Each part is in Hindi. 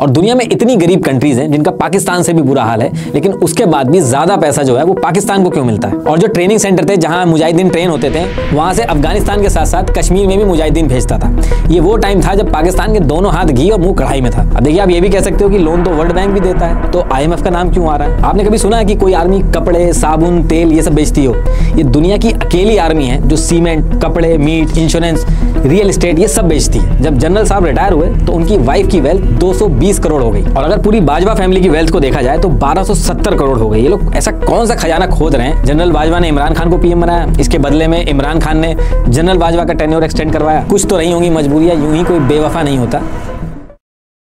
और दुनिया में इतनी गरीब कंट्रीज हैं जिनका पाकिस्तान से भी बुरा हाल है, लेकिन उसके बाद भी ज्यादा पैसा जो है वो पाकिस्तान को क्यों मिलता है। और जो ट्रेनिंग सेंटर थे जहां मुजाहिदीन ट्रेन होते थे, वहां से अफगानिस्तान के साथ साथ कश्मीर में भी मुजाहिदीन भेजता था। ये वो टाइम था जब पाकिस्तान के दोनों हाथ घी और मुंह कढ़ाई में था। अब देखिए, आप ये भी कह सकते हो कि लोन तो वर्ल्ड बैंक भी देता है, तो IMF का नाम क्यों आ रहा है। आपने कभी सुना है कि कोई आर्मी कपड़े, साबुन, तेल ये सब बेचती हो? ये दुनिया की अकेली आर्मी है जो सीमेंट, कपड़े, मीट, इंश्योरेंस, रियल एस्टेट ये सब बेचती है। जब जनरल साहब रिटायर हुए तो उनकी वाइफ की वेल्थ 220 करोड़ हो गई, और अगर पूरी बाजवा फैमिली की वेल्थ को देखा जाए तो 1270 करोड़ हो गई। ये लोग ऐसा कौन सा खजाना खोद रहे हैं? जनरल बाजवा ने इमरान खान को PM बनाया, इसके बदले में इमरान खान ने जनरल बाजवा का टेन्योर एक्सटेंड करवाया। कुछ तो रही होंगी मजबूरियां, यूं ही कोई बेवफा नहीं होता।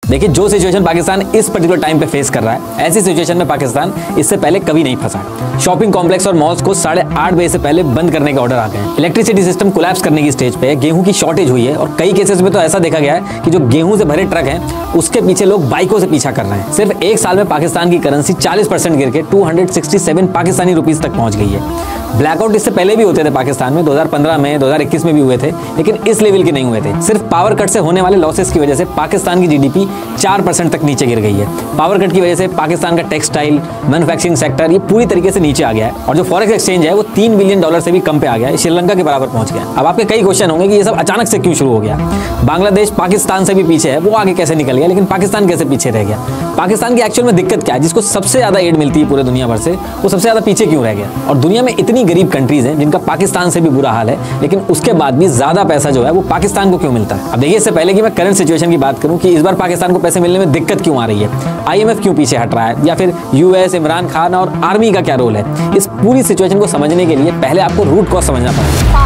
देखिए, जो सिचुएशन पाकिस्तान इस पर्टिकुलर टाइम पे फेस कर रहा है, ऐसी सिचुएशन में पाकिस्तान इससे पहले कभी नहीं फंसा। शॉपिंग कॉम्प्लेक्स और मॉल्स को 8:30 बजे से पहले बंद करने के ऑर्डर आ गए हैं। इलेक्ट्रिसिटी सिस्टम कोलैप्स करने की स्टेज पे है। गेहूं की शॉर्टेज हुई है, और कई केसेस में तो ऐसा देखा गया है कि जो गेहूं से भरे ट्रक हैं उसके पीछे लोग बाइकों से पीछा कर रहे हैं। सिर्फ एक साल में पाकिस्तान की करेंसी 40% गिर के 267 पाकिस्तानी रुपीज तक पहुंच गई है। ब्लैकआउट इससे पहले भी होते थे पाकिस्तान में, 2015 में, 2021 में भी हुए थे, लेकिन इस लेवल के नहीं हुए थे। सिर्फ पावर कट से होने वाले लॉसेस की वजह से पाकिस्तान की GDP 4% तक नीचे गिर गई है। पावर कट की वजह से पाकिस्तान का टेक्सटाइल, मैन्युफैक्चरिंग सेक्टर ये पूरी तरीके से नीचे आ गया है, और जो फॉरेक्स एक्सचेंज है वो $3 बिलियन से भी कम पे आ गया है, श्रीलंका के बराबर पहुंच गया। अब आपके कई क्वेश्चन होंगे कि ये सब अचानक से क्यों शुरू हो गया। बांग्लादेश पाकिस्तान से भी पीछे है, वो आगे कैसे निकल गया, लेकिन पाकिस्तान कैसे पीछे रह गया। पाकिस्तान की एक्चुअल में दिक्कत क्या है? जिसको सबसे ज्यादा एड मिलती है पूरे दुनिया भर से, वो सबसे ज्यादा पीछे क्यों रह गया। और दुनिया में इतनी गरीब कंट्रीज हैं जिनका पाकिस्तान से भी बुरा हाल है, लेकिन उसके बाद भी ज्यादा पैसा जो है वो पाकिस्तान को क्यों मिलता है। अब देखिए, इससे पहले कि मैं करंट सिचुएशन की बात करूं कि इस बार पाकिस्तान को पैसे मिलने में दिक्कत क्यों आ रही है, IMF क्यों पीछे हट रहा है, या फिर US, इमरान खान और आर्मी का क्या रोल है, इस पूरी सिचुएशन को समझने के लिए पहले आपको रूट कॉज समझना पड़ेगा।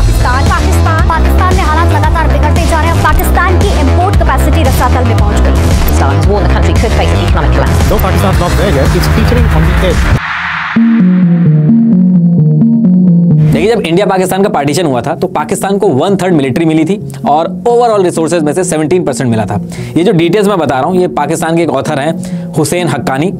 पाकिस्तान में हालात लगातार बिगड़ते जा रहे हैं। पाकिस्तान की इंपोर्ट कैपेसिटी रसातल में पहुंच गई है। warned the country could face an economic collapse. No, Pakistan's not there yet. It's featuring on the edge. देखिए, जब इंडिया पाकिस्तान का पार्टीशन हुआ था तो पाकिस्तान को 1/3 मिलिट्री मिली थी और ओवरऑल रिसोर्सेज में से 17% मिला था। ये जो डिटेल्स मैं बता रहा हूँ, ये पाकिस्तान के एक ऑथर हैं हुसैन हक्कानी,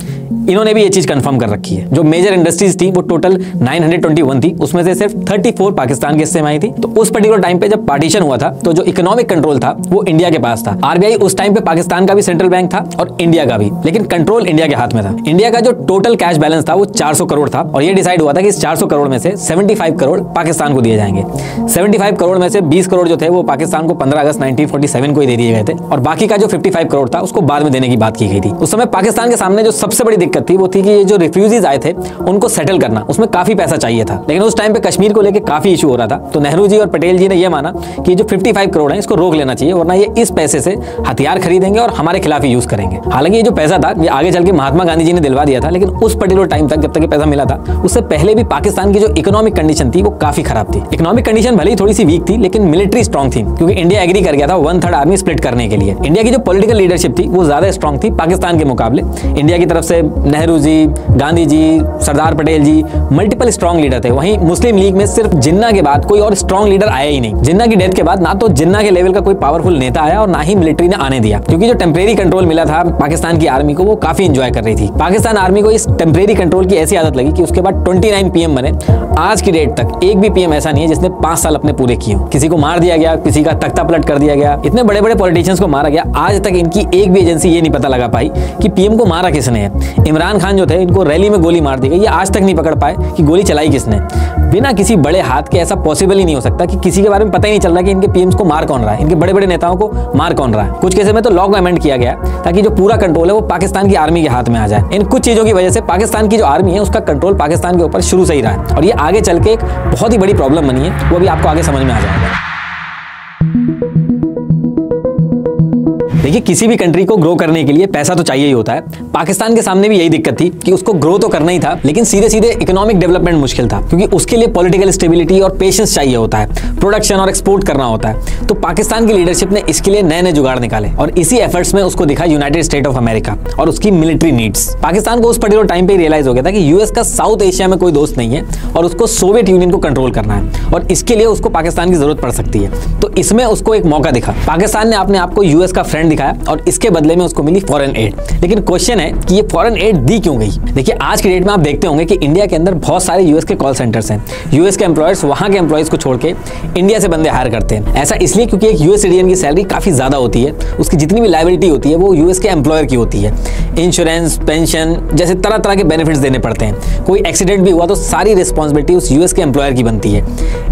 इन्होंने भी ये चीज कंफर्म कर रखी है। जो मेजर इंडस्ट्रीज थी वो टोटल 921 थी, उसमें से सिर्फ 34 पाकिस्तान के हिस्से में आई थी। तो उस पर्टिकुलर टाइम पे जब पार्टीशन हुआ था तो जो इकोनॉमिक कंट्रोल था वो इंडिया के पास था। RBI उस टाइम पे पाकिस्तान का भी सेंट्रल बैंक था और इंडिया का भी, लेकिन कंट्रोल इंडिया के हाथ में था। इंडिया का जो टोटल कैश बैलेंस था वो 400 करोड़ था, और ये डिसाइड हुआ था कि इस 400 करोड़ में से 75 करोड़ पाकिस्तान को दिए जाएंगे। 75 करोड़ में से 20 करोड़ जो थे वो पाकिस्तान को 15 अगस्त 1947 को ही दे दिए गए थे, और बाकी का जो 55 करोड़ था उसको बाद में देने की बात की गई थी। उस समय पाकिस्तान के सामने जो सबसे बड़ी दिक्कत थी वो थी कि ये जो रिफ्यूजीज आए थे उनको सेटल करना, उसमें काफी पैसा चाहिए था। लेकिन उस टाइम पे कश्मीर को लेकर काफी इशू हो रहा था, तो नेहरू जी और पटेल जी ने यह माना कि जो 55 करोड़ है इसको रोक लेना चाहिए, वरना ये इस पैसे से हथियार खरीदेंगे और हमारे खिलाफ ही यूज करेंगे। हालांकि ये जो पैसा था ये आगे चल के महात्मा गांधी जी ने दिलवा दिया था, लेकिन उस पर्टिकुलर टाइम तक जब तक ये पैसा मिला था उससे पहले भी पाकिस्तान की जो इकोनॉमिक कंडीशन थी वो काफी खराब थी। इकोनॉमिक कंडीशन भले ही थोड़ी सी वीक थी, लेकिन मिलिट्री स्ट्रॉन्ग थी, क्योंकि इंडिया एग्री कर गया था 1/3 आर्मी स्प्लिट करने के लिए। इंडिया की जो पॉलिटिकल लीडरशिप थी वो ज्यादा स्ट्रॉन्ग थी पाकिस्तान के मुकाबले। इंडिया की तरफ से नेहरू जी, गांधी जी, सरदार पटेल जी, मल्टीपल स्ट्रॉन्ग लीडर थे। वहीं मुस्लिम लीग में सिर्फ जिन्ना के बाद कोई और स्ट्रॉन्ग लीडर आया ही नहीं। जिन्ना की डेथ के बाद ना तो जिन्ना के लेवल का कोई पावरफुल नेता आया और ना ही मिलिट्री ने आने दिया, क्योंकि जो टेम्परेरी कंट्रोल मिला था पाकिस्तान की आर्मी को वो काफी एंजॉय कर रही थी। पाकिस्तान आर्मी को इस टेम्परेरी कंट्रोल की ऐसी आदत लगी कि उसके बाद 29 PM बने। आज की डेट तक एक भी PM ऐसा नहीं है जिसने 5 साल अपने पूरे किए हो। किसी को मार दिया गया, किसी का तख्ता पलट कर दिया गया, इतने बड़े बड़े पॉलिटिशियंस को मारा गया। आज तक इनकी एक भी एजेंसी ये नहीं पता लगा पाई कि PM को मारा किसने है। इमरान खान जो थे इनको रैली में गोली मार दी गई, ये आज तक नहीं पकड़ पाए कि गोली चलाई किसने। बिना किसी बड़े हाथ के ऐसा पॉसिबल ही नहीं हो सकता कि किसी के बारे में पता ही नहीं चल रहा कि इनके PMs को मार कौन रहा है, इनके बड़े बड़े नेताओं को मार कौन रहा है। कुछ केसेस में तो लॉ को अमेंड किया गया ताकि जो पूरा कंट्रोल है वो पाकिस्तान की आर्मी के हाथ में आ जाए। इन कुछ चीजों की वजह से पाकिस्तान की जो आर्मी है उसका कंट्रोल पाकिस्तान के ऊपर शुरू से ही रहा है, और ये आगे चल के एक बहुत ही बड़ी प्रॉब्लम बनी है, वो भी आपको आगे समझ में आ जाएगा। देखिए, किसी भी कंट्री को ग्रो करने के लिए पैसा तो चाहिए ही होता है। पाकिस्तान के सामने भी यही दिक्कत थी कि उसको ग्रो तो करना ही था, लेकिन सीधे सीधे इकोनॉमिक डेवलपमेंट मुश्किल था, क्योंकि उसके लिए पॉलिटिकल स्टेबिलिटी और पेशेंस चाहिए होता है, प्रोडक्शन और एक्सपोर्ट करना होता है। तो पाकिस्तान की लीडरशिप ने इसके लिए नए नए जुगाड़ निकाले, और इसी एफर्ट्स में उसको दिखा यूनाइटेड स्टेट ऑफ अमेरिका और उसकी मिलिट्री नीड्स। पाकिस्तान को उस पर्टिकुलर टाइम पे रियलाइज हो गया था कि US का साउथ एशिया में कोई दोस्त नहीं है और उसको सोवियत यूनियन को कंट्रोल करना है, और इसके लिए उसको पाकिस्तान की जरूरत पड़ सकती है। तो इसमें उसको एक मौका दिखा। पाकिस्तान ने अपने आप को US का फ्रेंड साइन दिखाया और इसके बदले में उसको मिली फॉरेन एड। लेकिन क्वेश्चन है कि ये फॉरेन एड दी क्यों गई? देखिए, आज की डेट में आप देखते होंगे कि इंडिया के अंदर बहुत सारे यूएस के कॉल सेंटर्स हैं। यूएस के एम्प्लॉयर्स वहां के एम्प्लॉयज को छोड़ के इंडिया से बंदे हायर करते हैं। ऐसा इसलिए क्योंकि एक यूएस सिटीजन की सैलरी काफी ज्यादा होती है, उसकी जितनी भी लायबिलिटी होती है वो यूएस के एम्प्लॉयर की होती है। इंश्योरेंस, पेंशन जैसे तरह तरह के बेनिफिट्स देने पड़ते हैं। कोई एक्सीडेंट भी हुआ तो सारी रिस्पॉन्सिबिलिटी उस यूएस के एम्प्लॉयर की बनती है।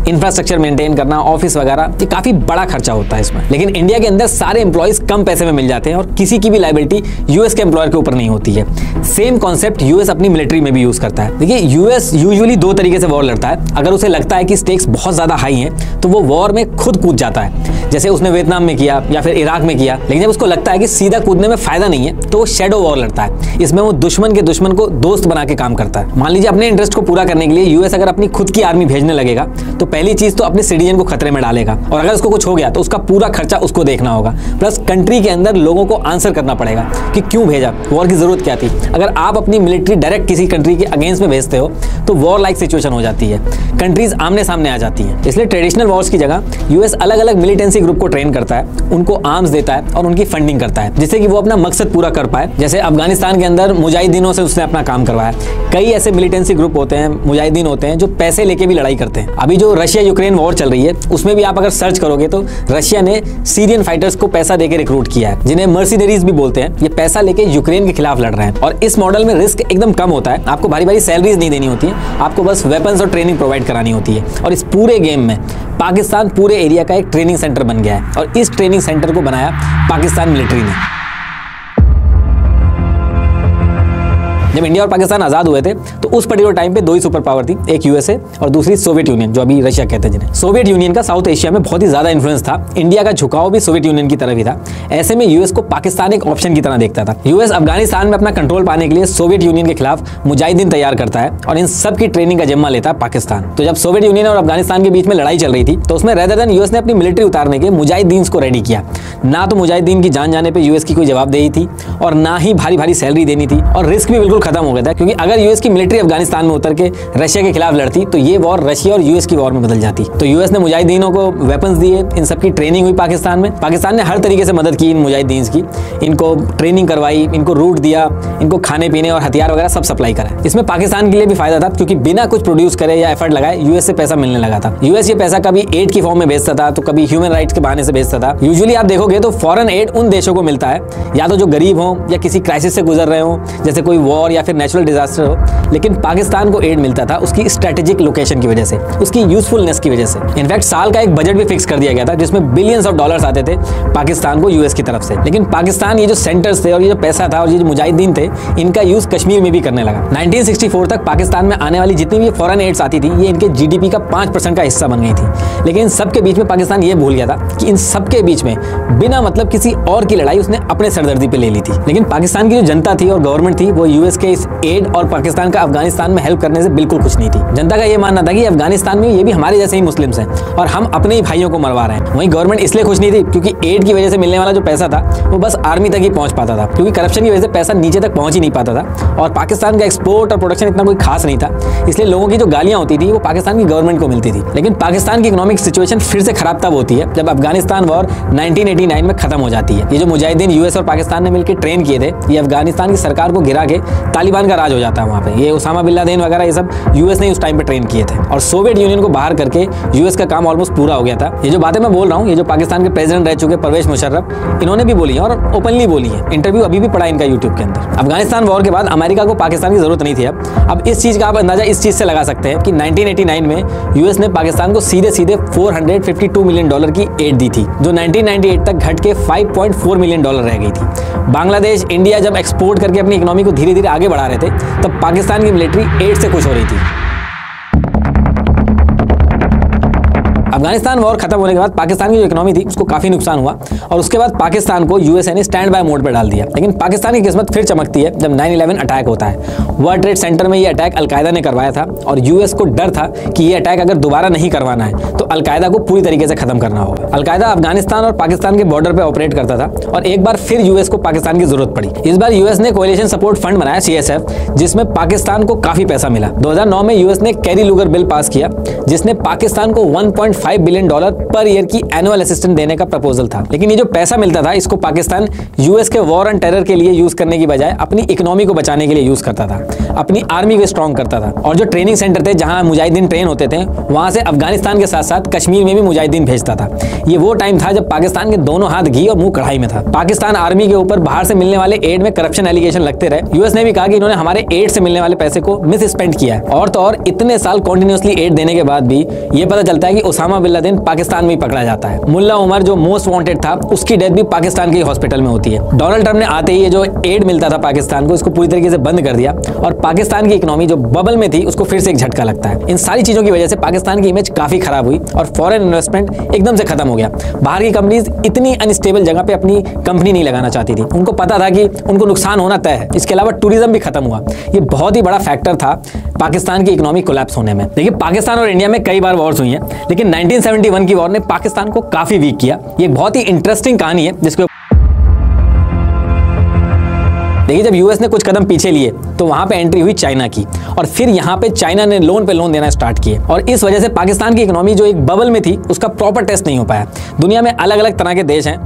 इंफ्रास्ट्रक्चर मेंटेन करना, ऑफिस वगैरह, ये काफी बड़ा खर्चा होता है इसमें। लेकिन इंडिया के अंदर सारे एम्प्लॉयज कम पैसे में मिल जाते हैं और किसी की भी लायबिलिटी यूएस के एम्प्लॉयर के ऊपर नहीं होती है। सेम कॉन्सेप्ट यूएस अपनी मिलिट्री में भी यूज करता है। देखिए, यूएस यूजुअली दो तरीके से वॉर लड़ता है। अगर उसे लगता है कि स्टेक्स बहुत ज्यादा हाई हैं तो वो वॉर में खुद कूद जाता है, जैसे उसने वियतनाम में किया या फिर इराक में किया। लेकिन जब उसको लगता है कि सीधा कूदने में फायदा नहीं है तो वो शैडो वॉर लड़ता है। इसमें वो दुश्मन के दुश्मन को दोस्त बना के काम करता है। मान लीजिए, अपने इंटरेस्ट को पूरा करने के लिए यूएस अगर अपनी खुद की आर्मी भेजने लगेगा तो पहली चीज तो अपने सिटीजन को खतरे में डालेगा, और अगर उसको कुछ हो गया तो उसका पूरा खर्चा उसको देखना होगा। प्लस कंट्री के अंदर लोगों को आंसर करना पड़ेगा कि क्यों भेजा, वॉर की जरूरत क्या थी। अगर आप अपनी मिलिट्री डायरेक्ट किसी कंट्री के अगेंस्ट में भेजते हो तो वॉर लाइक सिचुएशन हो जाती है, कंट्रीज आमने सामने आ जाती हैं। इसलिए ट्रेडिशनल वॉर्स की जगह यूएस अलग अलग मिलिटेंसी ग्रुप को ट्रेन करता है, उनको आर्म्स देता है और उनकी फंडिंग करता है, जिससे कि वो अपना मकसद पूरा कर पाए। जैसे अफगानिस्तान के अंदर मुजाहिदीनों से उसने अपना काम करवाया। कई ऐसे मिलिटेंसी ग्रुप होते हैं, मुजाहिदीन होते हैं, जो पैसे लेके भी लड़ाई करते हैं। अभी जो रशिया यूक्रेन वॉर चल रही है उसमें भी आप अगर सर्च करोगे तो रशिया ने सीरियन फाइटर्स को पैसा देके रिक्रूट किया है, जिन्हें मर्सिनरीज भी बोलते हैं। ये पैसा लेके यूक्रेन के खिलाफ लड़ रहे हैं और इस मॉडल में रिस्क एकदम कम होता है। आपको भारी भारी सैलरीज नहीं देनी होती है, आपको बस वेपन्स और ट्रेनिंग प्रोवाइड करानी होती है। और इस पूरे गेम में पाकिस्तान पूरे एरिया का एक ट्रेनिंग सेंटर बन गया है और इस ट्रेनिंग सेंटर को बनाया पाकिस्तान मिलिट्री ने। जब इंडिया और पाकिस्तान आजाद हुए थे तो उस पर्टिकुलर टाइम पे दो ही सुपर पावर थी, एक यूएसए और दूसरी सोवियत यूनियन, जो अभी रशिया कहते हैं जिन्हें। सोवियत यूनियन का साउथ एशिया में बहुत ही ज्यादा इन्फ्लुएंस था। इंडिया का झुकाव भी सोवियत यूनियन की तरफ ही था। ऐसे में यूएस को पाकिस्तान एक ऑप्शन की तरह देखता था। यूएस अफगानिस्तान में अपना कंट्रोल पाने के लिए सोवियत यूनियन के खिलाफ मुजाहिदीन तैयार करता है और इन सब की ट्रेनिंग का जिम्मा लेता है पाकिस्तान। तो जब सोवियत यूनियन और अफगानिस्तान के बीच में लड़ाई चल रही थी तो उसमें रेदर देन यूएस ने अपनी मिलिट्री उतारने के मुजाहिदीन को रेडी किया। ना तो मुजाहिदीन की जान जाने पर यूएस की कोई जवाबदेही थी और ना ही भारी भारी सैलरी देनी थी, और रिस्क भी बिल्कुल खत्म हो गया था, क्योंकि अगर यूएस की मिलिट्री अफगानिस्तान में उतर के रशिया के खिलाफ लड़ती तो ये वॉर रशिया और यूएस की वॉर में बदल जाती। तो यूएस ने मुजाहिदीनों को वेपन्स दिए, इन सब की ट्रेनिंग हुई पाकिस्तान में। पाकिस्तान ने हर तरीके से मदद की इन मुजाहिदीन की, इनको ट्रेनिंग करवाई, इनको रूट दिया, इनको खाने पीने और हथियार वगैरह सब सप्लाई करा। इसमें पाकिस्तान के लिए भी फायदा था, क्योंकि बिना कुछ प्रोड्यूस करे या एफर्ट लगाए यूएस से पैसा मिलने लगा था। यूएस ये पैसा कभी एड की फॉर्म में भेजता था तो कभी ह्यूमन राइट्स के बहाने से भेजता था। यूजुअली आप देखोगे तो फॉरेन एड उन देशों को मिलता है या तो जो गरीब हो या किसी क्राइसिस से गुजर रहे हो, जैसे कोई वॉर या फिर नेचुरल डिजास्टर हो। लेकिन पाकिस्तान को एड मिलता था उसकी स्ट्रेटेजिक लोकेशन की वजह से, उसकी यूजफुलनेस की वजह से। इनफैक्ट साल का एक बजट भी फिक्स कर दिया गया था जिसमें बिलियंस ऑफ डॉलर्स आते थे पाकिस्तान को यूएस की तरफ से। लेकिन पाकिस्तान ये जो सेंटर्स थे और ये जो पैसा था और ये जो मुजाहिदीन थे, इनका यूज कश्मीर में भी करने लगा। 1964 तक पाकिस्तान में आने वाली जितनी भी फॉरेन एड्स आती थी ये इनके जीडीपी का 5% का हिस्सा बन गई थी। लेकिन इन सबके बीच में पाकिस्तान ये भूल गया था कि इन सबके बीच में बिना मतलब किसी और की लड़ाई उसने अपने सरदर्दी पे ले ली थी। लेकिन पाकिस्तान की जो जनता थी और गवर्नमेंट थी वो यूएस के इस एड और पाकिस्तान का अफगानिस्तान में हेल्प करने से बिल्कुल कुछ नहीं थी। जनता का ये मानना था कि अफगानिस्तान में ये भी हमारे जैसे ही मुस्लिम्स हैं और हम अपने ही भाइयों को मरवा रहे हैं। वहीं गवर्नमेंट इसलिए खुश नहीं थी क्योंकि एड की वजह से मिलने वाला जो पैसा था वो बस आर्मी तक ही पहुंच पाता था, क्योंकि करप्शन की वजह से पैसा नीचे तक पहुंच ही नहीं पाता था और पाकिस्तान का एक्सपोर्ट और प्रोडक्शन इतना कोई खास नहीं था। इसलिए लोगों की जो गालियां होती थी वो पाकिस्तान की गवर्नमेंट को मिलती थी। लेकिन पाकिस्तान की इकोनॉमिक सिचुएशन फिर से खराब तब होती है जब अफगानिस्तान वॉर 1989 में खत्म हो जाती है। ये जो मुजाहिदीन यूएस और पाकिस्तान ने मिलकर ट्रेन किए थे, ये अफगानिस्तान की सरकार को गिरा के तालिबान का राज हो जाता है वहाँ पे। ये उसामा बिन लादेन वगैरह ये सब यूएस ने उस टाइम पे ट्रेन किए थे और सोवियत यूनियन को बाहर करके यूएस का काम ऑलमोस्ट पूरा हो गया था। ये जो बातें मैं बोल रहा हूँ, ये जो पाकिस्तान के प्रेसिडेंट रह चुके परवेज मुशर्रफ, इन्होंने भी बोली है और ओपनली बोली है। इंटरव्यू अभी भी पड़ा इनका यूट्यूब के अंदर। अफगानिस्तान वॉर के बाद अमेरिका को पाकिस्तान की जरूरत नहीं थी। अब इस चीज का आप अंदाजा इस चीज से लगा सकते हैं कि 1989 में यूएस ने पाकिस्तान को सीधे सीधे $452 मिलियन की एड दी थी, जो 1998 तक घट के $5.4 मिलियन रह गई थी। बांग्लादेश, इंडिया जब एक्सपोर्ट करके अपनी इकोनॉमी को धीरे धीरे आगे बढ़ा रहे थे तब पाकिस्तान की मिलिट्री एड से खुश हो रही थी। अफगानिस्तान वॉर खत्म होने के बाद पाकिस्तान की जो इकोनॉमी थी उसको काफी नुकसान हुआ और उसके बाद पाकिस्तान को यूएसए ने स्टैंड बाय मोड पर डाल दिया। लेकिन पाकिस्तान की किस्मत फिर चमकती है जब 9/11 अटैक होता है। वर्ल्ड ट्रेड सेंटर में ये अटैक अलकायदा ने करवाया था और यूएस को डर था कि ये अटैक अगर दोबारा नहीं करवाना है तो अलकायदा को पूरी तरीके से खत्म करना होगा। अलकायदा अफगानिस्तान और पाकिस्तान के बॉर्डर पर ऑपरेट करता था और एक बार फिर यूएस को पाकिस्तान की जरूरत पड़ी। इस बार यूएस ने कोएलिशन सपोर्ट फंड बनाया CSF, जिसमें पाकिस्तान को काफी पैसा मिला। 2009 में यूएस ने कैरी लूगर बिल पास किया जिसने पाकिस्तान को $1.5 $5 बिलियन पर ईयर की एनुअल असिस्टेंस देने का प्रपोजल था। लेकिन ये जो पैसा मिलता था इसको पाकिस्तान यूएस के वॉर ऑन टेरर के लिए यूज करने की बजाय अपनी इकोनॉमी को बचाने के लिए यूज करता था, अपनी आर्मी को स्ट्रॉन्ग करता था। और जो ट्रेनिंग सेंटर थे जहां मुजाहिदीन ट्रेन होते थे, वहां से अफगानिस्तान के साथ साथ कश्मीर में भी मुजाहिदीन भेजता था। ये वो टाइम था जब पाकिस्तान के दोनों हाथ घी और मुंह कढ़ाई में था। पाकिस्तान आर्मी के ऊपर बाहर से मिलने वाले एड में करप्शन एलिगेशन लगते रहे। यूएस ने भी कहा कि इन्होंने हमारे एड से मिलने वाले पैसे को मिस स्पेंड किया है। और तो और इतने साल कंटिन्यूअसली एड देने के बाद भी ये पता चलता है कि ओसामा बिन लादेन पाकिस्तान में ही पकड़ा जाता है। मुल्ला उमर जो मोस्ट वांटेड था, उसकी डेथ भी पाकिस्तान के हॉस्पिटल में होती है। डोनाल्ड ट्रंप ने आते ही ये जो एड मिलता था पाकिस्तान को, इसको पूरी तरीके से बंद कर दिया और पाकिस्तान की इकोनॉमी जो बबल में थी उसको फिर से एक झटका लगता है। इन सारी चीजों की वजह से पाकिस्तान की इमेज काफी खराब हुई और फॉरेन इन्वेस्टमेंट एकदम से खत्म हो गया। बाहर की कंपनीज इतनी अनस्टेबल जगह पे अपनी कंपनी नहीं लगाना चाहती थी। उनको पता था कि उनको नुकसान होना तय है। इसके अलावा टूरिज्म भी खत्म हुआ। ये बहुत ही बड़ा फैक्टर था पाकिस्तान की इकोनॉमी कोलैप्स होने में। देखिए, पाकिस्तान और इंडिया में कई बार वॉर्स हुई हैं, लेकिन 1971 की वॉर ने पाकिस्तान को काफी वीक किया। ये बहुत ही इंटरेस्टिंग कहानी है जिसको देखिए, जब यूएस ने कुछ कदम पीछे लिए तो वहां पे एंट्री हुई चाइना की और फिर यहां पे चाइना ने लोन पे लोन देना स्टार्ट किए और इस वजह से पाकिस्तान की इकोनॉमी जो एक बबल में थी उसका प्रॉपर टेस्ट नहीं हो पाया। दुनिया में अलग अलग तरह के देश हैं,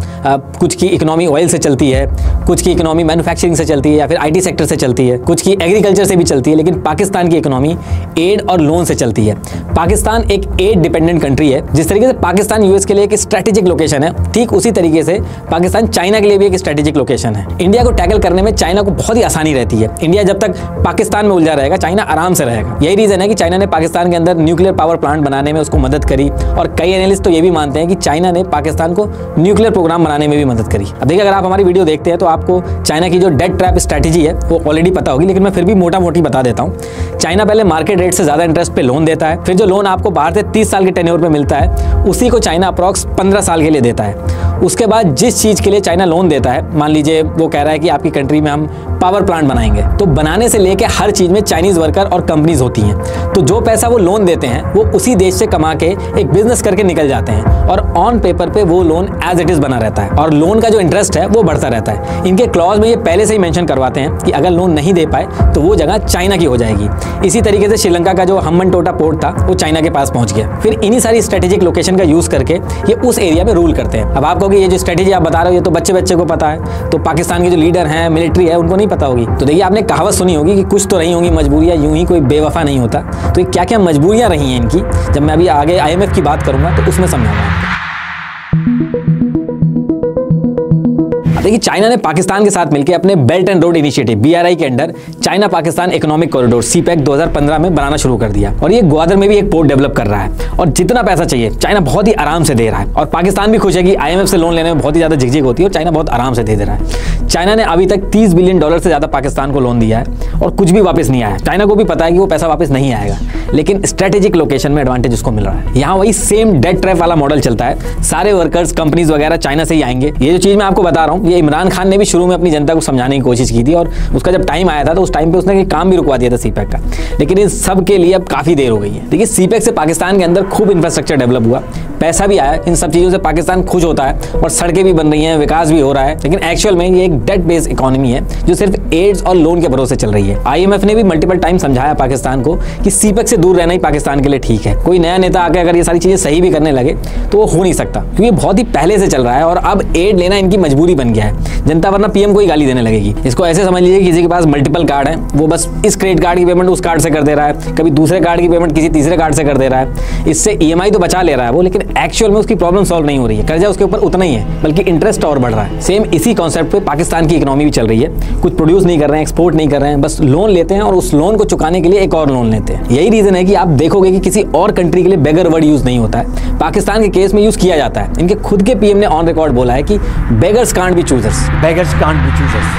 कुछ की इकोनॉमी ऑयल से चलती है, कुछ की इकोनॉमी मैन्युफैक्चरिंग से चलती है या फिर आईटी सेक्टर से चलती है, कुछ की एग्रीकल्चर से भी चलती है, लेकिन पाकिस्तान की इकोनॉमी एड और लोन से चलती है। पाकिस्तान एक एड डिपेंडेंट कंट्री है। जिस तरीके से पाकिस्तान यूएस के लिए एक स्ट्रेटेजिक लोकेशन है, ठीक उसी तरीके से पाकिस्तान चाइना के लिए भी एक स्ट्रेटेजिक लोकेशन है। इंडिया को टैकल करने में चाइना को बहुत ही आसानी रहती है। इंडिया जब तक पाकिस्तान में उलझा रहेगा, चाइना आराम से रहेगा। यही रीजन है कि चाइना ने पाकिस्तान के अंदर न्यूक्लियर पावर प्लांट बनाने में उसको मदद करी और कई एनालिस्ट तो ये भी मानते हैं कि चाइना ने पाकिस्तान को न्यूक्लियर प्रोग्राम बनाने में भी मदद करी। अब देखिए, अगर आप हमारी वीडियो देखते हैं तो आपको चाइना की जो डेट ट्रैप स्ट्रेटेजी है वो ऑलरेडी पता होगी, लेकिन मैं फिर भी मोटा मोटी बता देता हूँ। चाइना पहले मार्केट रेट से ज्यादा इंटरेस्ट पे लोन देता है, फिर जो लोन आपको बाहर से 30 साल के टेन्योर पे मिलता है उसी को चाइना अप्रॉक्स 15 साल के लिए देता है। उसके बाद जिस चीज के लिए चाइना लोन देता है, मान लीजिए वो कह रहा है कि आपकी कंट्री में हम पावर प्लांट बनाएंगे, तो बनाने से लेके हर चीज में चाइनीज वर्कर और कंपनीज होती हैं। तो जो पैसा वो लोन देते हैं वो उसी देश से कमा के एक बिजनेस करके निकल जाते हैं और ऑन पेपर पे वो लोन एज इट इज बना रहता है और लोन का जो इंटरेस्ट है वो बढ़ता रहता है। इनके क्लॉज में ये पहले से ही मेंशन करवाते हैं कि अगर लोन नहीं दे पाए तो वो जगह चाइना की हो जाएगी। इसी तरीके से श्रीलंका का जो हम्बनटोटा पोर्ट था वो चाइना के पास पहुंच गया। फिर इन्हीं सारी स्ट्रेटेजिक लोकेशन का यूज करके ये उस एरिया में रूल करते हैं। अब आप कहोगे ये जो स्ट्रेटेजी आप बता रहे हो ये तो बच्चे बच्चे को पता है, तो पाकिस्तान के जो लीडर हैं, मिलिट्री है, उनको नहीं पता होगी। तो देखिए, आपने कहावत सुनी होगी कि कुछ तो रही होंगी मजबूरियां, यूं ही कोई बेवफा नहीं होता। तो ये क्या क्या मजबूरियां रही हैं इनकी, जब मैं अभी आगे IMF की बात करूंगा तो उसमें समझाऊंगा आपको। देखिए, चाइना ने पाकिस्तान के साथ मिलकर अपने belt and road initiative BRI के under China Pakistan economic corridor CPEC 2015 में बनाना शुरू कर दिया और ये ग्वादर में भी एक पोर्ट डेवलप कर रहा है और जितना पैसा चाहिए चाइना बहुत ही आराम से दे रहा है। और पाकिस्तान भी खुश है कि IMF से लोन लेने में बहुत ही ज्यादा झिकझिक होती है और चाइना बहुत आराम से दे रहा है। चाइना ने अभी तक $30 बिलियन से ज्यादा पाकिस्तान को लोन दिया है और कुछ भी वापस नहीं आया। चाइना को भी पता है कि वो पैसा वापस नहीं आएगा, लेकिन स्ट्रेटेजिक लोकेशन में एडवांटेज उसको मिल रहा है। यहाँ वही सेम डेट ट्रैप वाला मॉडल चलता है। सारे वर्कर्स, कंपनीज वगैरह चाइना से ही आएंगे। ये जो चीज मैं आपको बता रहा हूँ, ये इमरान खान ने भी शुरू में अपनी जनता को समझाने की कोशिश की थी और उसका जब टाइम आया था तो उस टाइम पे उसने काम भी रुकवा दिया था CPEC का। लेकिन इन सब के लिए अब काफी देर हो गई है। देखिए, CPEC से पाकिस्तान के अंदर खूब इंफ्रास्ट्रक्चर डेवलप हुआ, पैसा भी आया। इन सब चीजों से पाकिस्तान खुश होता है और सड़कें भी बन रही हैं, विकास भी हो रहा है। लेकिन एक्चुअल में ये एक डेट बेस्ड इकोनॉमी है जो सिर्फ एड्स और लोन के भरोसे चल रही है। IMF ने भी मल्टीपल टाइम समझाया पाकिस्तान को कि CPEC से दूर रहना ही पाकिस्तान के लिए ठीक है। कोई नया नेता आके अगर ये सारी चीजें सही भी करने लगे तो वो हो नहीं सकता, क्योंकि ये बहुत ही पहले से चल रहा है और अब एड लेना इनकी मजबूरी बन गया है। जनता वरना PM को ही गाली देने लगेगी। इसको ऐसे समझ लीजिए, किसी के पास मल्टीपल कार्ड है, वो बस इस क्रेडिट कार्ड की पेमेंट उस कार्ड से कर दे रहा है, कभी दूसरे कार्ड की पेमेंट किसी तीसरे कार्ड से कर दे रहा है। इससे EMI तो बचा ले रहा है वो, लेकिन एक्चुअल में उसकी प्रॉब्लम सॉल्व नहीं हो रही है। कर्जा उसके ऊपर उतना ही है, बल्कि इंटरेस्ट और बढ़ रहा है। सेम इसी कॉन्सेप्ट पे पाकिस्तान की इकोनॉमी भी चल रही है। कुछ प्रोड्यूस नहीं कर रहे हैं, एक्सपोर्ट नहीं कर रहे हैं, बस लोन लेते हैं और उस लोन को चुकाने के लिए एक और लोन लेते हैं। यही रीजन है कि आप देखोगे कि किसी और कंट्री के लिए बेगर वर्ड यूज नहीं होता है, पाकिस्तान के केस में यूज किया जाता है। इनके खुद के PM ने ऑन रिकॉर्ड बोला है कि beggars can't be choosers. Beggars can't be choosers.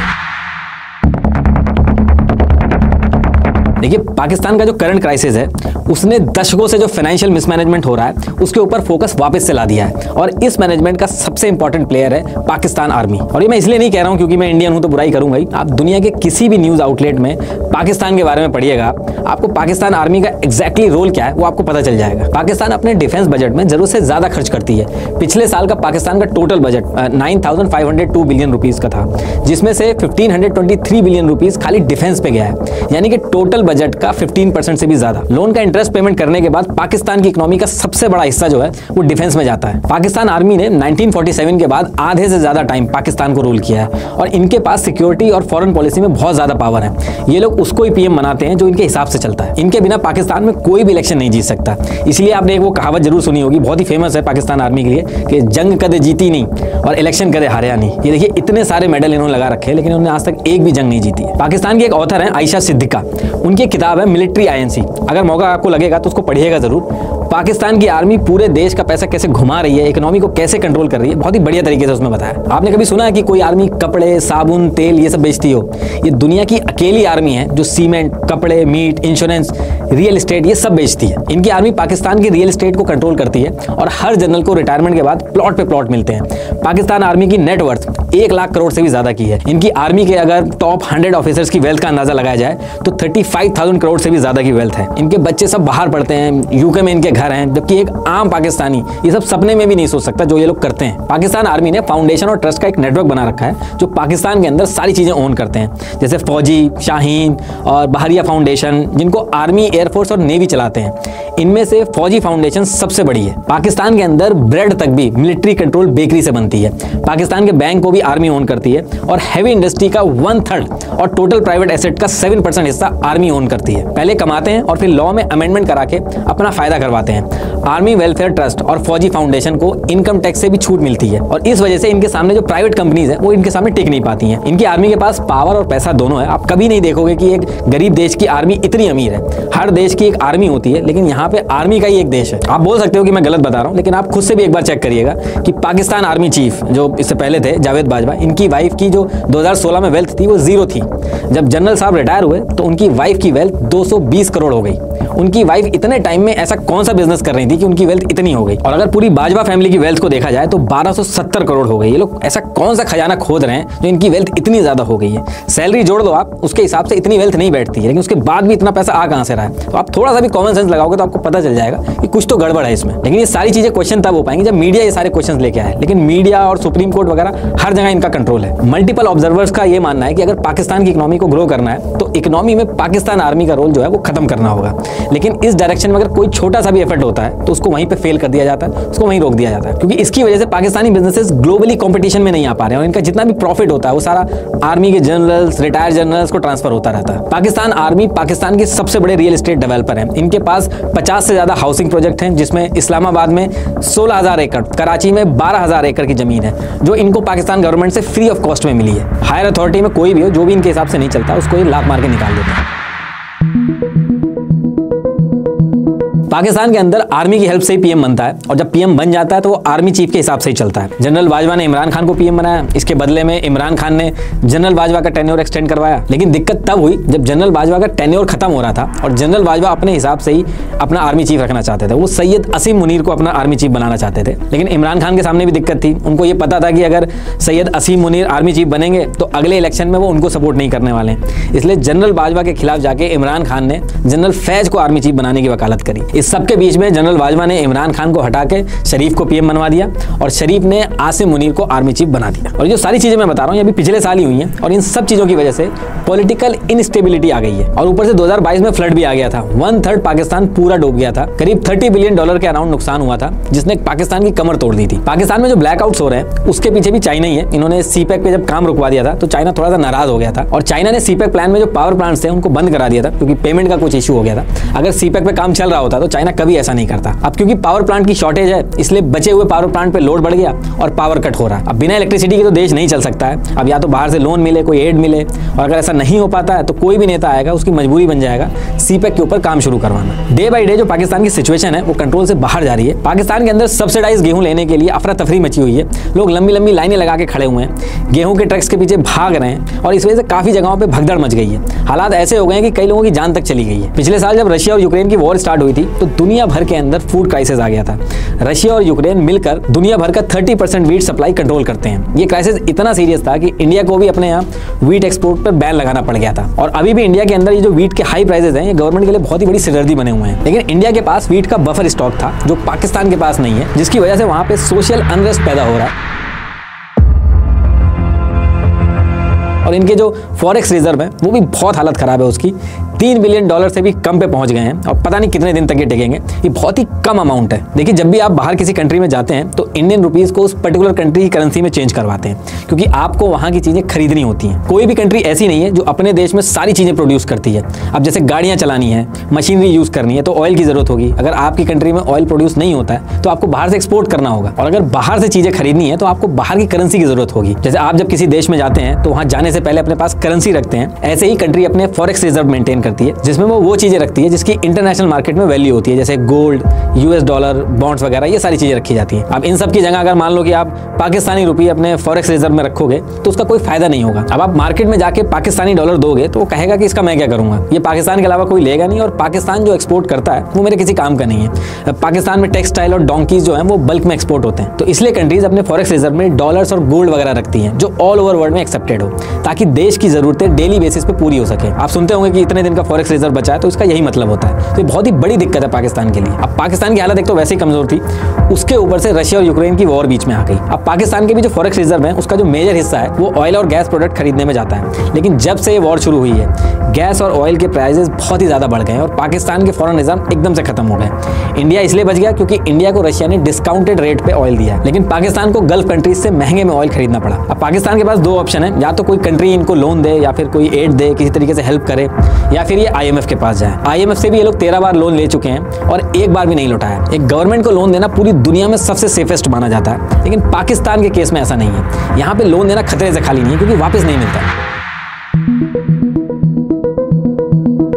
देखिए, पाकिस्तान का जो करंट क्राइसिस है उसने दशकों से जो फाइनेंशियल मिसमैनेजमेंट हो रहा है उसके ऊपर फोकस वापस से ला दिया है और इस मैनेजमेंट का सबसे इंपॉर्टेंट प्लेयर है पाकिस्तान आर्मी। और ये मैं इसलिए नहीं कह रहा हूं क्योंकि मैं इंडियन हूं तो बुराई करूंगा ही। आप दुनिया के किसी भी न्यूज आउटलेट में पाकिस्तान के बारे में पढ़िएगा, आपको पाकिस्तान आर्मी का एग्जैक्टली रोल क्या है वो आपको पता चल जाएगा। पाकिस्तान अपने डिफेंस बजट में जरूरत से ज्यादा खर्च करती है। पिछले साल का पाकिस्तान का टोटल बजट 9,502 बिलियन रुपीज का था, जिसमें से 1,523 बिलियन रुपीज खाली डिफेंस पे गया है, यानी कि टोटल बजट का 15% से भी ज्यादा। लोन का इंटरेस्ट पेमेंट करने के बाद पाकिस्तान की इकोनॉमी का सबसे बड़ा हिस्सा जो है वो डिफेंस में जाता है। पाकिस्तान आर्मी ने 1947 के बाद आधे से ज्यादा टाइम पाकिस्तान को रूल किया है और इनके पास सिक्योरिटी और फॉरेन पॉलिसी में बहुत ज्यादा पावर है। ये लोग उसको ही पीएम बनाते हैं जो इनके हिसाब से चलता है। इनके बिना पाकिस्तान में कोई भी इलेक्शन नहीं जीत सकता। इसलिए आपने एक वो कहावत जरूर सुनी होगी, बहुत ही फेमस है पाकिस्तान आर्मी के लिए, कि जंग कदे जीती नहीं और इलेक्शन कदे हारिया नहीं। ये देखिए इतने सारे मेडल इन्होंने लगा रखे हैं लेकिन उन्होंने आज तक एक भी जंग नहीं जीती है। पाकिस्तान की एक ऑथर है आयशा सिद्दीका, उनकी किताब है मिलिट्री आईएनसी। अगर मौका आपको लगेगा तो उसको पढ़िएगा जरूर। पाकिस्तान की आर्मी पूरे देश का पैसा कैसे घुमा रही है, इकोनॉमी को कैसे कंट्रोल कर रही है, बहुत ही बढ़िया तरीके से उसमें बताया। आपने कभी सुना है कि कोई आर्मी कपड़े, साबुन, तेल ये सब बेचती हो? ये दुनिया की अकेली आर्मी है जो सीमेंट, कपड़े, मीट, इंश्योरेंस, रियल एस्टेट ये सब बेचती है। इनकी आर्मी पाकिस्तान की रियल एस्टेट को कंट्रोल करती है और हर जनरल को रिटायरमेंट के बाद प्लॉट पे प्लॉट मिलते हैं। पाकिस्तान आर्मी की नेटवर्थ 1 लाख करोड़ से भी ज्यादा की है। इनकी आर्मी के अगर टॉप 100 ऑफिसर्स की वेल्थ का अंदाजा लगाया जाए तो 35,000 करोड़ से भी ज्यादा की वेल्थ है। इनके बच्चे सब बाहर पढ़ते हैं, यूके में इनके घर हैं, जबकि एक आम पाकिस्तानी ये सब सपने में भी नहीं सोच सकता जो ये लोग करते हैं। पाकिस्तान आर्मी ने फाउंडेशन और ट्रस्ट का एक नेटवर्क बना रखा है जो पाकिस्तान के अंदर सारी चीजें ओन करते हैं, जैसे फौजी, शाहीन और बहरिया फाउंडेशन, जिनको आर्मी, एयरफोर्स और नेवी चलाते हैं। इनमें से फौजी फाउंडेशन सबसे बड़ी है। पाकिस्तान के अंदर ब्रेड तक भी मिलिट्री कंट्रोल बेकरी से बनती है। पाकिस्तान के बैंक को भी आर्मी ओन करती है और हैवी इंडस्ट्री का 1/3 और टोटल प्राइवेट एसेट का 7% हिस्सा आर्मी ओन करती है। पहले कमाते हैं और फिर लॉ में अमेंडमेंट करा के अपना फायदा करवाते हैं। आर्मी वेलफेयर ट्रस्ट और फौजी फाउंडेशन को इनकम टैक्स से भी छूट मिलती है और इस वजह से इनके सामने जो प्राइवेट कंपनीज है वो इनके सामने टिक नहीं पाती हैं। इनकी आर्मी के पास पावर और पैसा दोनों है। आप कभी नहीं देखोगे कि एक गरीब देश की आर्मी इतनी अमीर है। हर देश की एक आर्मी होती है लेकिन यहाँ पे आर्मी का ही एक देश है। आप बोल सकते हो कि मैं गलत बता रहा हूँ, लेकिन आप खुद से भी एक बार चेक करिएगा कि पाकिस्तान आर्मी चीफ जो इससे पहले थे जावेद बाजवा, इनकी वाइफ की जो 2016 में वेल्थ थी वो 0 थी। जब जनरल साहब रिटायर हुए तो उनकी वाइफ की वेल्थ 220 करोड़ हो गई। उनकी वाइफ इतने टाइम में ऐसा कौन सा बिजनेस कर रही थी कि उनकी वेल्थ इतनी हो गई? और अगर पूरी बाजवा फैमिली की वेल्थ को देखा जाए तो 1270 करोड़ हो गई। ये लोग ऐसा कौन सा खजाना खोद रहे हैं जो इनकी वेल्थ इतनी ज्यादा हो गई है? सैलरी जोड़ दो आप, उसके हिसाब से इतनी वेल्थ नहीं बैठती है, लेकिन उसके बाद भी इतना पैसा आ कहां से रहा है? तो आप थोड़ा सा भी कॉमन सेंस लगाओगे तो आपको पता चल जाएगा कि कुछ तो गड़बड़ है इसमें। लेकिन ये सारी चीजें क्वेश्चन तब हो पाएंगे जब मीडिया ये सारे क्वेश्चन लेके आए। लेकिन मीडिया और सुप्रीम कोर्ट वगैरह हर जगह इनका कंट्रोल है। मल्टीपल ऑब्जर्वर्स का ये मानना है कि अगर पाकिस्तान की इकोनॉमी को ग्रो करना है तो इकोनॉमी में पाकिस्तान आर्मी का रोल जो है वो खत्म करना होगा। लेकिन इस डायरेक्शन में अगर कोई छोटा सा भी एफर्ट होता है तो उसको वहीं पे फेल कर दिया जाता है, उसको वहीं रोक दिया जाता है, क्योंकि इसकी वजह से पाकिस्तानी बिजनेसेस ग्लोबली कंपटीशन में नहीं आ पा रहे हैं और इनका जितना भी प्रॉफिट होता है वो सारा आर्मी के जनरल्स, रिटायर्ड जनरल्स को ट्रांसफर होता रहता है। पाकिस्तान आर्मी पाकिस्तान के सबसे बड़े रियल एस्टेट डेवलपर है। इनके पास 50 से ज्यादा हाउसिंग प्रोजेक्ट हैं, जिसमें इस्लामाबाद में 16,000 एकड़, कराची में 12,000 एकड़ की जमीन है जो इनको पाकिस्तान गवर्नमेंट से फ्री ऑफ कॉस्ट में मिली है। हायर अथॉरिटी में कोई भी हो जो भी इनके हिसाब से नहीं चलता उसको ये लात मार के निकाल देता है। पाकिस्तान के अंदर आर्मी की हेल्प से ही पीएम बनता है और जब पीएम बन जाता है तो वो आर्मी चीफ के हिसाब से ही चलता है। जनरल बाजवा ने इमरान खान को पीएम बनाया, इसके बदले में इमरान खान ने जनरल बाजवा का टेन्योर एक्सटेंड करवाया। लेकिन दिक्कत तब हुई जब जनरल बाजवा का टेन्योर खत्म हो रहा था और जनरल बाजवा अपने हिसाब से ही अपना आर्मी चीफ रखना चाहते थे। वो सैयद असीम मुनीर को अपना आर्मी चीफ बनाना चाहते थे। लेकिन इमरान खान के सामने भी दिक्कत थी। उनको ये पता था कि अगर सैयद असीम मुनीर आर्मी चीफ बनेंगे तो अगले इलेक्शन में वो उनको सपोर्ट नहीं करने वाले। इसलिए जनरल बाजवा के खिलाफ जाके इमरान खान ने जनरल फैज को आर्मी चीफ बनाने की वकालत करी। इस सबके बीच में जनरल बाजवा ने इमरान खान को हटा के शरीफ को पीएम बनवा दिया और शरीफ ने आसिम मुनीर को आर्मी चीफ बना दिया। और जो सारी चीजें मैं बता रहा हूँ ये अभी पिछले साल ही हुई हैं और इन सब चीजों की वजह से पॉलिटिकल इनस्टेबिलिटी आ गई है और ऊपर से 2022 में फ्लड भी आ गया था। 1/3 पाकिस्तान पूरा डूब गया था। करीब $30 बिलियन के अराउंड नुकसान हुआ था जिसने पाकिस्तान की कमर तोड़ दी थी। पाकिस्तान में जो ब्लैकआउट्स हो रहे हैं उसके पीछे भी चाइना ही है। इन्होंने सीपैक पे जब काम रुकवा दिया था तो चाइना थोड़ा सा नाराज हो गया था और चाइना ने सीपैक प्लान में जो पावर प्लांट्स थे उनको बंद करा दिया था क्योंकि पेमेंट का कुछ इशू हो गया था। अगर सीपैक पे काम चल रहा होता तो चाइना कभी ऐसा नहीं करता। अब क्योंकि पावर प्लांट की शॉर्टेज है इसलिए बचे हुए पावर प्लांट पे लोड बढ़ गया और पावर कट हो रहा है। अब बिना इलेक्ट्रिसिटी के तो देश नहीं चल सकता है। अब या तो बाहर से लोन मिले, कोई एड मिले, और अगर ऐसा नहीं हो पाता है तो कोई भी नेता आएगा उसकी मजबूरी बन जाएगा सीपैक के ऊपर काम शुरू करवाना। डे बाय डे जो पाकिस्तान की सिचुएशन है वो कंट्रोल से बाहर जा रही है। पाकिस्तान के अंदर सब्सिडाइज गेहूं लेने के लिए अफरा तफरी मची हुई है। लोग लंबी लंबी लाइनें लगा के खड़े हुए हैं, गेहूं के ट्रक्स के पीछे भाग रहे हैं और इस वजह से काफी जगहों पर भगदड़ मच गई है। हालात ऐसे हो गए हैं कि कई लोगों की जान तक चली गई है। पिछले साल जब रशिया और यूक्रेन की वॉर स्टार्ट हुई थी तो दुनिया भर के अंदर फूड क्राइसिस आ गया था। रशिया और यूक्रेन मिलकर दुनिया भर का 30% वीट सप्लाई कंट्रोल करते हैं। ये क्राइसिस इतना सीरियस था कि इंडिया को भी अपने यहाँ वीट एक्सपोर्ट पर बैन लगाना पड़ गया था और अभी भी इंडिया के अंदर ये जो वीट के हाई प्राइसेस हैं ये गवर्नमेंट के लिए बहुत ही बड़ी सिरदर्दी बने हुए हैं। लेकिन इंडिया के पास वीट का बफर स्टॉक था जो पाकिस्तान के पास नहीं है, जिसकी वजह से वहां पे सोशल अनरेस्ट पैदा हो रहा है और इनके जो फॉरेक्स रिजर्व है वो भी बहुत हालत खराब है उसकी। $3 बिलियन से भी कम पे पहुंच गए हैं और पता नहीं कितने दिन तक ये टिकेंगे। ये बहुत ही कम अमाउंट है। देखिए, जब भी आप बाहर किसी कंट्री में जाते हैं तो इंडियन रुपीस को उस पर्टिकुलर कंट्री की करेंसी में चेंज करवाते हैं, क्योंकि आपको वहां की चीजें खरीदनी होती हैं। कोई भी कंट्री ऐसी नहीं है जो अपने देश में सारी चीजें प्रोड्यूस करती है। अब जैसे गाड़ियां चलानी है, मशीनरी यूज करनी है तो ऑयल की जरूरत होगी। अगर आपकी कंट्री में ऑयल प्रोड्यूस नहीं होता है तो आपको बाहर से एक्सपोर्ट करना होगा, और अगर बाहर से चीजें खरीदनी है तो आपको बाहर की करेंसी की जरूरत होगी। जैसे आप जब किसी देश में जाते हैं तो वहां जाने से पहले अपने पास करेंसी रखते हैं, ऐसे ही कंट्री अपने फॉरेक्स रिजर्व मेंटेन करती है, जिसमें वो चीजें रखती है जिसकी इंटरनेशनल मार्केट में वैल्यू होती है, जैसे गोल्ड, यूएस डॉलर, बॉन्ड्स वगैरह, ये सारी चीजें रखी जाती हैं। अब इन सब की जगह अगर मान लो कि आप पाकिस्तानी रुपये अपने फॉरेक्स रिजर्व में रखोगे तो उसका कोई फायदा नहीं होगा। अब आप मार्केट में जाके पाकिस्तानी डॉलर दोगे तो वो कहेगा कि इसका मैं क्या करूंगा, ये पाकिस्तान के अलावा कोई लेगा नहीं, और पाकिस्तान जो एक्सपोर्ट करता है वो मेरे किसी काम का नहीं है। पाकिस्तान में टेक्सटाइल और डोंकीज जो है वो बल्क में एक्सपोर्ट होते हैं, तो इसलिए कंट्रीज अपने फॉरेक्स रिजर्व में डॉलर्स और गोल्ड वगैरह रखती हैं जो ऑल ओवर वर्ल्ड में एक्सेप्टेड हो, ताकि देश की जरूरतें डेली बेसिस पे पूरी हो सके। आप सुनते होंगे कि इतने दिन का फॉरेक्स रिजर्व बचा है, तो इसका यही मतलब होता है। तो ये बहुत ही बड़ी दिक्कत है पाकिस्तान के लिए। अब पाकिस्तान की हालत एक तो वैसे ही कमजोर थी, उसके ऊपर से रशिया और यूक्रेन की वॉर बीच में आ गई। अब पाकिस्तान के भी जो फॉरेक्स रिजर्व है उसका जो मेजर हिस्सा है वो ऑयल और गैस प्रोडक्ट खरीदने में जाता है, लेकिन जब से ये वॉर शुरू हुई है गैस और ऑयल के प्राइसेस बहुत ही ज्यादा बढ़ गए और पाकिस्तान के फॉरेन रिजर्व एकदम से खत्म हो गए। इंडिया इसलिए बच गया क्योंकि इंडिया को रशिया ने डिस्काउंटेड रेट पे ऑयल दिया, लेकिन पाकिस्तान को गल्फ कंट्रीज से महंगे में ऑयल खरीदना पड़ा। अब पाकिस्तान के पास दो ऑप्शन है, या तो कोई कंट्री इनको लोन दे या फिर कोई एड दे, किसी तरीके से हेल्प करे, या फिर ये IMF के पास जाए। IMF से भी ये लोग 13 बार लोन ले चुके हैं और एक बार भी नहीं लौटाया। एक गवर्नमेंट को लोन देना पूरी दुनिया में सबसे सेफेस्ट माना जाता है, लेकिन पाकिस्तान के केस में ऐसा नहीं है। यहाँ पे लोन देना खतरे से खाली नहीं है, क्योंकि वापस नहीं मिलता।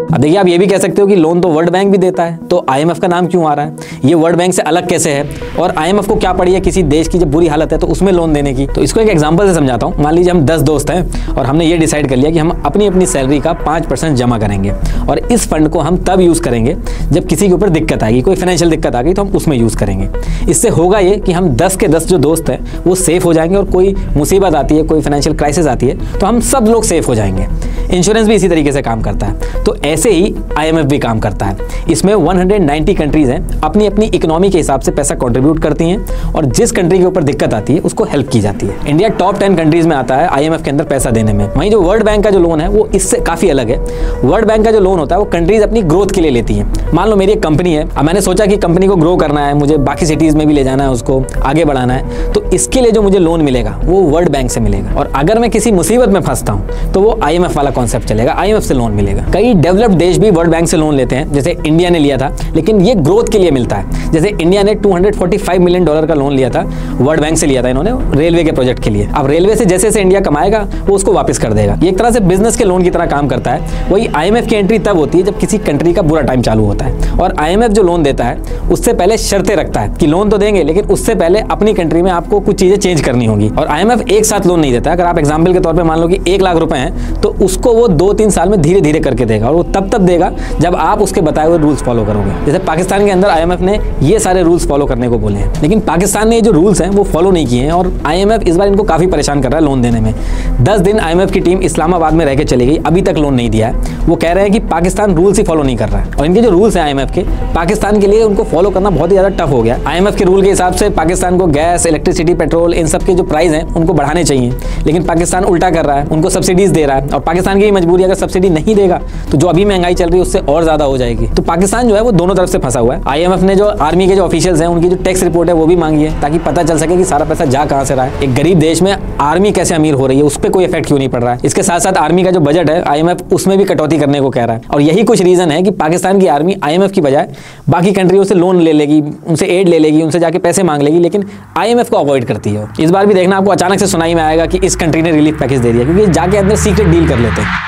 अब देखिए, आप ये भी कह सकते हो कि लोन तो वर्ल्ड बैंक भी देता है, तो IMF का नाम क्यों आ रहा है, ये वर्ल्ड बैंक से अलग कैसे है, और IMF को क्या पड़ी है किसी देश की जब बुरी हालत है तो उसमें लोन देने की। तो इसको एक एग्जांपल से समझाता हूँ। मान लीजिए हम 10 दोस्त हैं और हमने ये डिसाइड कर लिया कि हम अपनी अपनी सैलरी का 5% जमा करेंगे, और इस फंड को हम तब यूज करेंगे जब किसी के ऊपर दिक्कत आएगी, कोई फाइनेंशियल दिक्कत आ गई तो हम उसमें यूज करेंगे। इससे होगा ये कि हम 10 के 10 जो दोस्त हैं वो सेफ हो जाएंगे, और कोई मुसीबत आती है, कोई फाइनेंशियल क्राइसिस आती है तो हम सब लोग सेफ हो जाएंगे। इंश्योरेंस भी इसी तरीके से काम करता है। तो ऐसे ही IMF भी काम करता है। इसमें 190 कंट्रीज हैं, अपनी अपनी इकोनॉमी के हिसाब से पैसा कंट्रीब्यूट करती हैं, और जिस कंट्री के ऊपर दिक्कत आती है उसको हेल्प की जाती है। इंडिया टॉप 10 कंट्रीज में आता है IMF के अंदर पैसा देने में। वहीं जो वर्ल्ड बैंक का जो लोन है वो इससे काफी अलग है। वर्ल्ड बैंक का जो लोन होता है वो कंट्रीज अपनी ग्रोथ के लिए लेती हैं। मान लो मेरी एक कंपनी है, अब मैंने सोचा कि कंपनी को ग्रो करना है, मुझे बाकी सिटीज में भी ले जाना है, उसको आगे बढ़ाना है, तो इसके लिए जो मुझे लोन मिलेगा वो वर्ल्ड बैंक से मिलेगा। और अगर मैं किसी मुसीबत में फंसता हूँ तो वो IMF वाला कॉन्सेप्ट चलेगा, IMF से लोन मिलेगा। कई डेवलप्ड देश भी वर्ल्ड बैंक से लोन लेते हैं, जैसे इंडिया ने लिया था, लेकिन ये ग्रोथ के लिए मिलता है। जैसे इंडिया ने $245 मिलियन का लोन लिया था, वर्ल्ड बैंक से लिया था इन्होंने, रेलवे के प्रोजेक्ट के लिए। अब रेलवे से जैसे जैसे इंडिया कमाएगा वो उसको वापस कर देगा। ये एक तरह से बिजनेस के लोन की तरह काम करता है। वही IMF की एंट्री तब होती है जब किसी कंट्री का बुरा टाइम चालू होता है, और IMF जो लोन देता है उससे पहले शर्तें रखता है कि लोन तो देंगे, लेकिन उससे पहले अपनी कंट्री में आपको कुछ चीजें चेंज करनी होगी। और IMF एक साथ लोन नहीं देता। अगर आप एग्जाम्पल के तौर पर मान लो कि 1 लाख रुपए हैं तो उसको वो 2-3 साल में धीरे धीरे करके देगा, और वो तब देगा जब आप उसके बताए हुए रूल्स फॉलो करोगे। जैसे पाकिस्तान के अंदर IMF ने ये सारे रूल्स फॉलो करने को बोले हैं, लेकिन पाकिस्तान ने ये जो रूल्स हैं वो फॉलो नहीं किए हैं, और IMF इस बार इनको काफी परेशान कर रहा है लोन देने में। 10 दिन IMF की टीम इस्लामाबाद में रह के चली गई, अभी तक लोन नहीं दिया है। वो कह रहे हैं कि पाकिस्तान रूल्स ही फॉलो नहीं कर रहा है, और इनके जो रूल्स हैं IMF के, पाकिस्तान के लिए उनको फॉलो करना बहुत ही ज्यादा टफ हो गया। IMF के रूल के हिसाब से पाकिस्तान को गैस, इलेक्ट्रिसिटी, पेट्रोल, इन सब के जो प्राइस हैं उनको बढ़ाने चाहिए, लेकिन पाकिस्तान उल्टा कर रहा है, उनको सब्सिडीज दे रहा है। और पाकिस्तान की मजबूरी, अगर सब्सिडी नहीं देगा तो जो अभी महंगाई चल रही है उससे और ज्यादा हो जाएगी। तो पाकिस्तान जो है वो दोनों तरफ से फंसा हुआ है। IMF ने जो आर्मी के जो ऑफिशियल्स हैं उनकी जो टैक्स रिपोर्ट है वो भी मांगी है, ताकि पता चल सके कि सारा पैसा जा कहां से रहा है। एक गरीब देश में आर्मी कैसे अमीर हो रही है, उस पर कोई इफेक्ट क्यों नहीं पड़ रहा है। इसके साथ साथ आर्मी का जो बजट है IMF उसमें भी कटौती करने को कह रहा है, और यही कुछ रीजन है कि पाकिस्तान की आर्मी IMF की बजाय बाकी कंट्रियों से लोन ले लेगी, उनसे एड ले लेगी, उनसे जाके पैसे मांग लेगी, लेकिन IMF को अवॉइड करती है। इस बार भी देखना आपको अचानक से सुनाई में आएगा कि इस कंट्री ने रिलीफ पैकेज दे दिया, क्योंकि जाके अंदर सीक्रेट डील कर लेते हैं।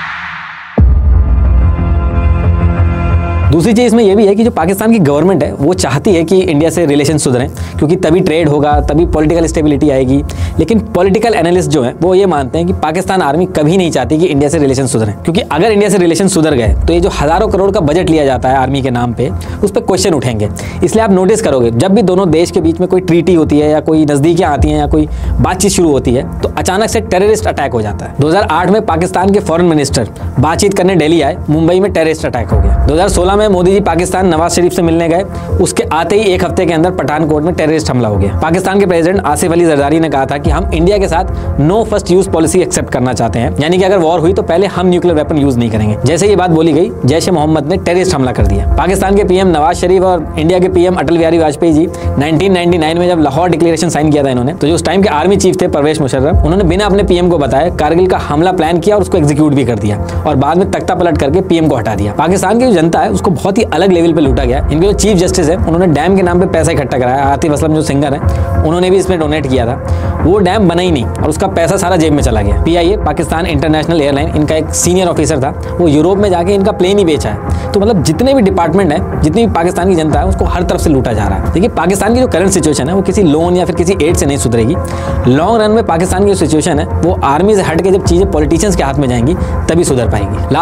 दूसरी चीज इसमें यह भी है कि जो पाकिस्तान की गवर्नमेंट है वो चाहती है कि इंडिया से रिलेशन सुधरें, क्योंकि तभी ट्रेड होगा, तभी पॉलिटिकल स्टेबिलिटी आएगी। लेकिन पॉलिटिकल एनालिस्ट जो हैं वो ये मानते हैं कि पाकिस्तान आर्मी कभी नहीं चाहती कि इंडिया से रिलेशन सुधरें, क्योंकि अगर इंडिया से रिलेशन सुधर गए तो ये जो हजारों करोड़ का बजट लिया जाता है आर्मी के नाम पे, उस पर क्वेश्चन उठेंगे। इसलिए आप नोटिस करोगे जब भी दोनों देश के बीच में कोई ट्रीटी होती है या कोई नजदीकियां आती हैं या कोई बातचीत शुरू होती है तो अचानक से टेररिस्ट अटैक हो जाता है। 2008 में पाकिस्तान के फॉरेन मिनिस्टर बातचीत करने दिल्ली आए, मुंबई में टेररिस्ट अटैक हो गया। 2016 में में मोदी जी पाकिस्तान नवाज शरीफ से मिलने गए, उसके आते ही एक हफ्ते के अंदर पठानकोट में टेररिस्ट हमला हो गया। पाकिस्तान के प्रेसिडेंट आसिफ अली जरदारी ने कहा था कि हम इंडिया के साथ no first use policy accept करना चाहते हैं, यानी कि अगर वॉर हुई तो पहले हम न्यूक्लियर वेपन यूज नहीं करेंगे। जैसे ये बात बोली गई, जैश ए मोहम्मद ने टेररिस्ट हमला कर दिया। पाकिस्तान के पीएम नवाज शरीफ और इंडिया के पीएम अटल बिहारी वाजपेयी जी 1999 में जब लाहौर डिक्लेरेशन साइन किया था इन्होंने, तो जो उस टाइम के आर्मी चीफ थे परवेज मुशर्रफ, उन्होंने बिना अपने पीएम को बताए कारगिल का हमला प्लान किया और उसको एग्जीक्यूट भी कर दिया और बाद में तख्ता पलट करके पीएम को हटा दिया। पाकिस्तान की जो जनता है उसको बहुत ही अलग लेवल पे लूटा गया। इनके जो चीफ जस्टिस है उन्होंने डैम के नाम पे पैसा इकट्ठा कराया। आतिफ असलम जो सिंगर है उन्होंने भी इसमें डोनेट किया था, वो डैम बना ही नहीं और उसका पैसा सारा जेब में चला गया। PIA पाकिस्तान इंटरनेशनल एयरलाइन, इनका एक सीनियर ऑफिसर था, वो यूरोप में जाके इनका प्लेन ही बेचा है। तो मतलब जितने भी डिपार्टमेंट है, जितनी भी पाकिस्तान की जनता है, उसको हर तरफ से लूटा जा रहा है। देखिए पाकिस्तान की जो करंट सिचुएशन है वो किसी लोन या फिर किसी एड से नहीं सुधरेगी। लॉन्ग रन में पाकिस्तान की जो सिचुएशन है वो आर्मी से हट के जब चीजें पॉलिटिशियंस के हाथ में जाएंगी तभी सुधर पाएंगी।